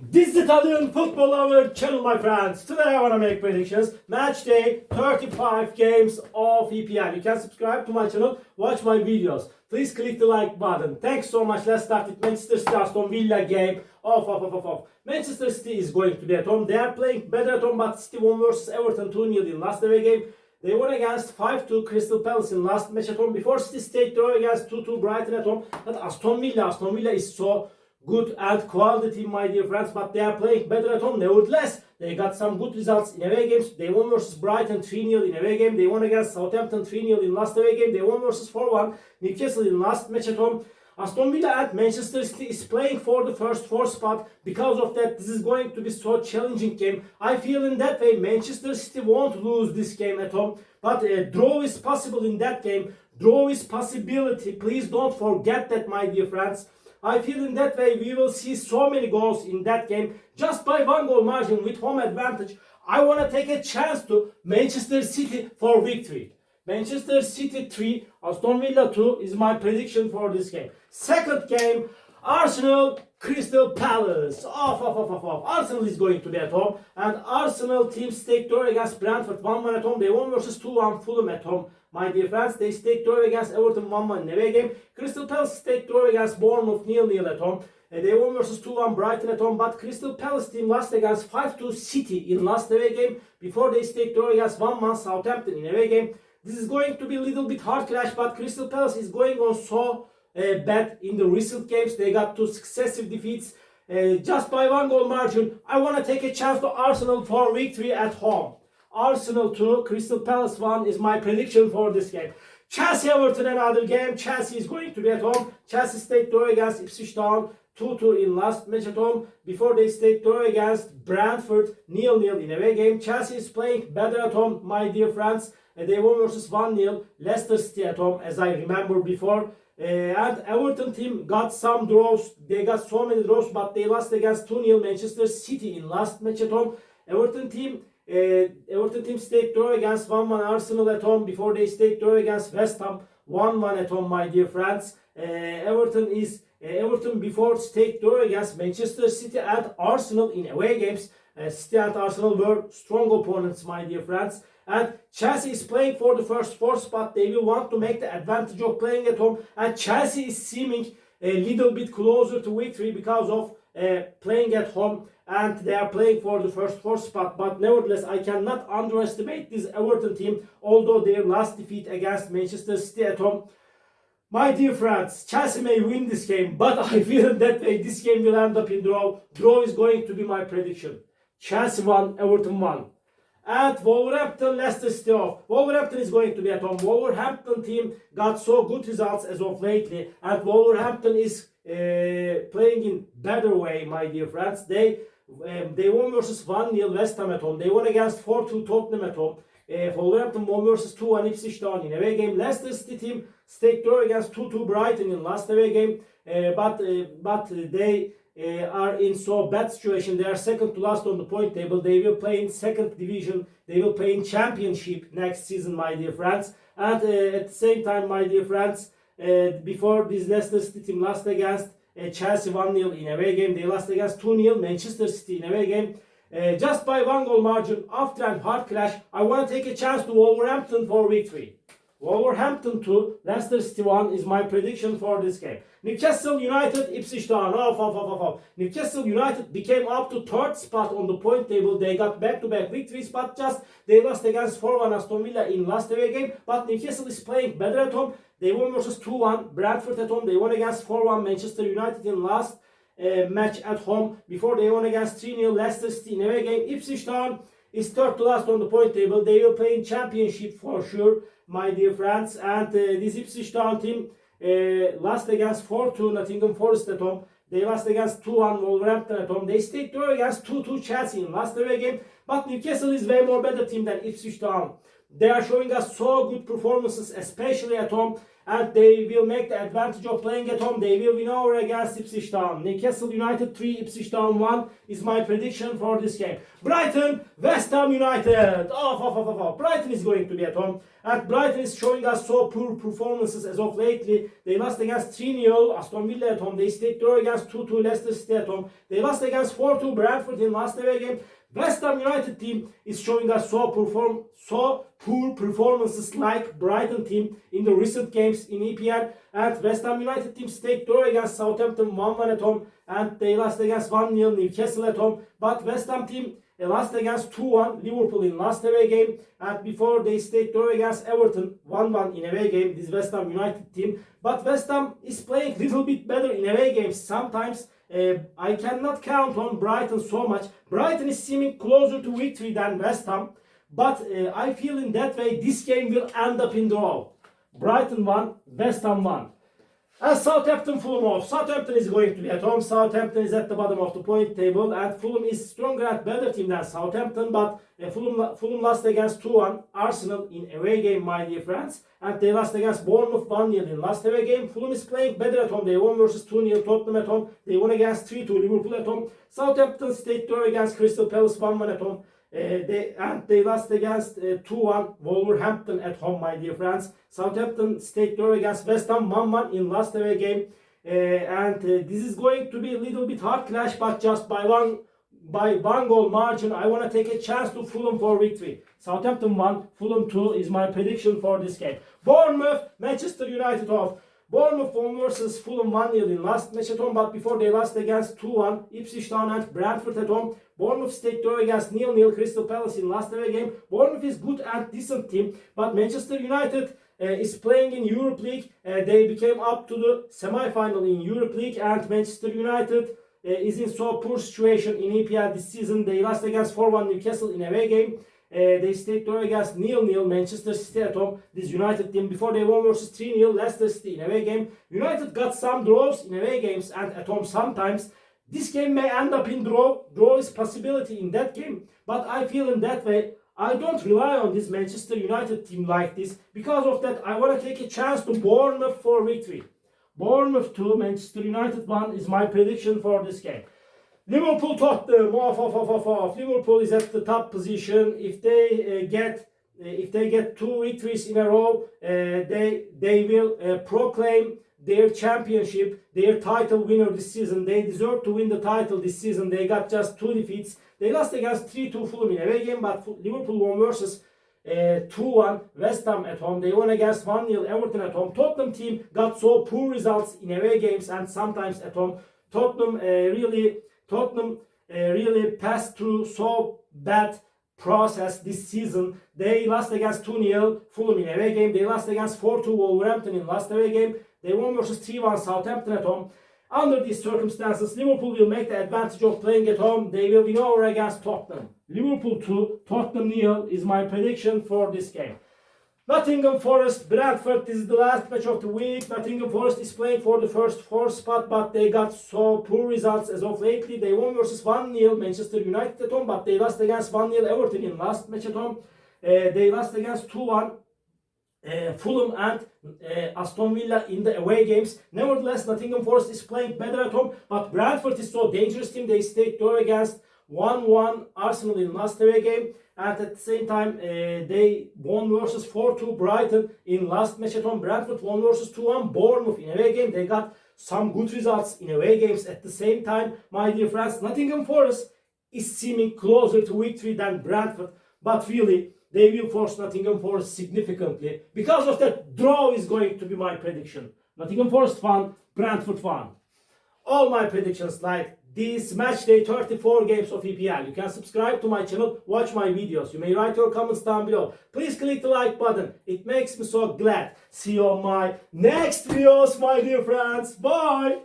This is Italian football our channel, my friends. Today I want to make predictions. Match day, 35 games of EPL. You can subscribe to my channel, watch my videos. Please click the like button. Thanks so much. Let's start with Manchester City Aston Villa game. Manchester City is going to be at home. They are playing better at home, but City won versus Everton 2-0 in last away game. They won against 5-2 Crystal Palace in last match at home. Before City stayed draw against 2-2 Brighton at home. But Aston Villa is so good and quality, my dear friends, but they are playing better at home. Nevertheless, they got some good results in away games. They won versus Brighton 3-0 in away game. They won against Southampton 3-0 in last away game. They won versus 4-1 Newcastle in last match at home. Aston Villa and Manchester City is playing for the first four spot. Because of that, this is going to be so challenging game. I feel in that way Manchester City won't lose this game at home. But a draw is possible in that game. Draw is possibility. Please don't forget that, my dear friends. I feel in that way we will see so many goals in that game. Just by 1 goal margin with home advantage, I want to take a chance to Manchester City for victory. Manchester City 3, Aston Villa 2 is my prediction for this game. Second game, Arsenal Crystal Palace. Arsenal is going to be at home. And Arsenal team staked draw against Brentford 1-1 at home. They won versus 2-1 Fulham at home. My dear friends, they staked draw against Everton 1-1 in away game. Crystal Palace staked draw against Bournemouth 0-0 at home. They won versus 2-1 Brighton at home. But Crystal Palace team lost against 5-2 City in last away game. Before they staked draw against 1-1 Southampton in away game. This is going to be a little bit hard clash, but Crystal Palace is going on so bad in the recent games. They got 2 successive defeats. Just by 1 goal margin, I want to take a chance to Arsenal for victory at home. Arsenal 2, Crystal Palace 1 is my prediction for this game. Chelsea Everton, another game. Chelsea is going to be at home. Chelsea stayed draw against Ipswich Town 2-2 in last match at home. Before they stayed draw against Brentford 0-0 in away game. Chelsea is playing better at home, my dear friends. They won versus 1-0 Leicester City at home, as I remember before. And Everton team got some draws. They got so many draws, but they lost against 2-0 Manchester City in last match at home. Everton team stayed draw against 1-1 Arsenal at home. Before they stayed draw against West Ham 1-1 at home, my dear friends. Everton before stayed draw against Manchester City and Arsenal in away games. City and Arsenal were strong opponents, my dear friends. And Chelsea is playing for the first 4 spot. They will want to make the advantage of playing at home. And Chelsea is seeming a little bit closer to victory because of playing at home. And they are playing for the first 4 spot. But nevertheless, I cannot underestimate this Everton team. Although their last defeat against Manchester City at home. My dear friends, Chelsea may win this game. But I feel that way this game will end up in draw. Draw is going to be my prediction. Chelsea 1, Everton 1. And Wolverhampton, Leicester City off. Wolverhampton is going to be at home. Wolverhampton team got so good results as of lately. And Wolverhampton is playing in better way, my dear friends. They won versus 1-0 West Ham at home. They won against 4-2 Tottenham at home. Wolverhampton won versus 2-1 Ipswich Town in away game. Leicester City team stayed draw against 2-2 Brighton in last away game. But they are in so bad situation. They are second to last on the point table. They will play in second division. They will play in championship next season, my dear friends. And at the same time, my dear friends, before this Leicester City team lost against Chelsea 1-0 in away game. They lost against 2-0 Manchester City in away game. Just by 1 goal margin after and hard clash, I want to take a chance to Wolverhampton for victory. Wolverhampton 2, Leicester City 1 is my prediction for this game. Newcastle United, Ipswich Town. Newcastle United became up to 3rd spot on the point table. They got back-to-back victories, but just they lost against 4-1 Aston Villa in last away game. But Newcastle is playing better at home. They won versus 2-1 Brentford at home. They won against 4-1 Manchester United in last match at home. Before they won against 3-0 Leicester City in away game. Ipswich Town is 3rd to last on the point table. They will play in championship for sure, my dear friends. And this Ipswich Town team lost against 4-2 Nottingham Forest at home. They lost against 2-1 Wolverhampton at home. They stayed draw against 2-2 Chelsea in last away game. But Newcastle is way more better team than Ipswich Town. They are showing us so good performances, especially at home. and they will make the advantage of playing at home. They will win over against Ipswich Town. Newcastle United 3, Ipswich Town 1 is my prediction for this game. Brighton, West Ham United. Brighton is going to be at home. And Brighton is showing us so poor performances as of lately. They lost against 3-0 Aston Villa at home. They stayed draw against 2-2 Leicester City at home. They lost against 4-2 Brentford in last away game. West Ham United team is showing us so poor performances like Brighton team in the recent games in EPL. And West Ham United team stayed draw against Southampton 1-1 at home, and they lost against 1-0 Newcastle at home. But West Ham team lost against 2-1 Liverpool in last away game, and before they stayed draw against Everton 1-1 in away game, this West Ham United team. But West Ham is playing little bit better in away games sometimes. I cannot count on Brighton so much. Brighton is seeming closer to victory than West Ham, but I feel in that way this game will end up in draw. Brighton 1, West Ham 1. And Southampton Fulham off. Southampton is going to be at home. Southampton is at the bottom of the point table, and Fulham is stronger and better team than Southampton, but Fulham lost against 2-1 Arsenal in away game, my dear friends, and they lost against Bournemouth 1-0 in last away game. Fulham is playing better at home. They won versus 2-0 Tottenham at home. They won against 3-2 Liverpool at home. Southampton stayed draw against Crystal Palace 1-1 at home. They lost against 2-1 Wolverhampton at home, my dear friends. Southampton stayed draw against West Ham 1-1 in last away game. This is going to be a little bit hard clash, but just by one goal margin, I want to take a chance to Fulham for victory. Southampton 1, Fulham 2 is my prediction for this game. Bournemouth, Manchester United off. Bournemouth won versus Fulham 1-0 in last match at home, but before they lost against 2-1 Ipswich Town and Brentford at home. Bournemouth stayed draw against 0-0 Crystal Palace in last away game. Bournemouth is good and decent team, but Manchester United is playing in Europa League. They became up to the semi-final in Europa League, and Manchester United is in so poor situation in EPL this season. They lost against 4-1 Newcastle in away game. They stayed draw against 0-0 Manchester City at home. This United team, before they won versus 3-0 Leicester City in away game. United got some draws in away games and at home sometimes. This game may end up in draw. Draw is possibility in that game, but I feel in that way I don't rely on this Manchester United team like this. Because of that, I want to take a chance to Bournemouth for victory. Bournemouth 2, Manchester United 1 is my prediction for this game. Liverpool Tottenham off. Liverpool is at the top position. If they get 2 victories in a row, they will proclaim their championship, their title winner this season. They deserve to win the title this season. They got just 2 defeats. They lost against 3-2 Fulham in away game, but Liverpool won versus 2-1 West Ham at home. They won against 1-0 Everton at home. Tottenham team got so poor results in away games and sometimes at home. Tottenham really passed through so bad process this season. They lost against 2-0 Fulham in away game. They lost against 4-2 Wolverhampton in last away game. They won versus 3-1 Southampton at home. Under these circumstances, Liverpool will make the advantage of playing at home. They will win over against Tottenham. Liverpool 2, Tottenham 0 is my prediction for this game. Nottingham Forest, Brentford. This is the last match of the week. Nottingham Forest is playing for the first 4 spot, but they got so poor results as of lately. They won versus 1-0 Manchester United at home, but they lost against 1-0 Everton in last match at home. They lost against 2-1 Fulham and Aston Villa in the away games. Nevertheless, Nottingham Forest is playing better at home, but Brentford is so dangerous team. They stayed draw against 1-1 Arsenal in last away game, and at the same time they won versus 4-2 Brighton in last match at home. Brentford won versus 2-1 Bournemouth in away game. They got some good results in away games at the same time, my dear friends. Nottingham Forest is seeming closer to victory than Brentford, but really they will force Nottingham Forest significantly. Because of that, draw is going to be my prediction. Nottingham Forest 1, Brentford 1. All my predictions like this match day 34 games of EPL. You can subscribe to my channel, watch my videos. You may write your comments down below. Please click the like button. It makes me so glad. See you on my next videos, my dear friends. Bye.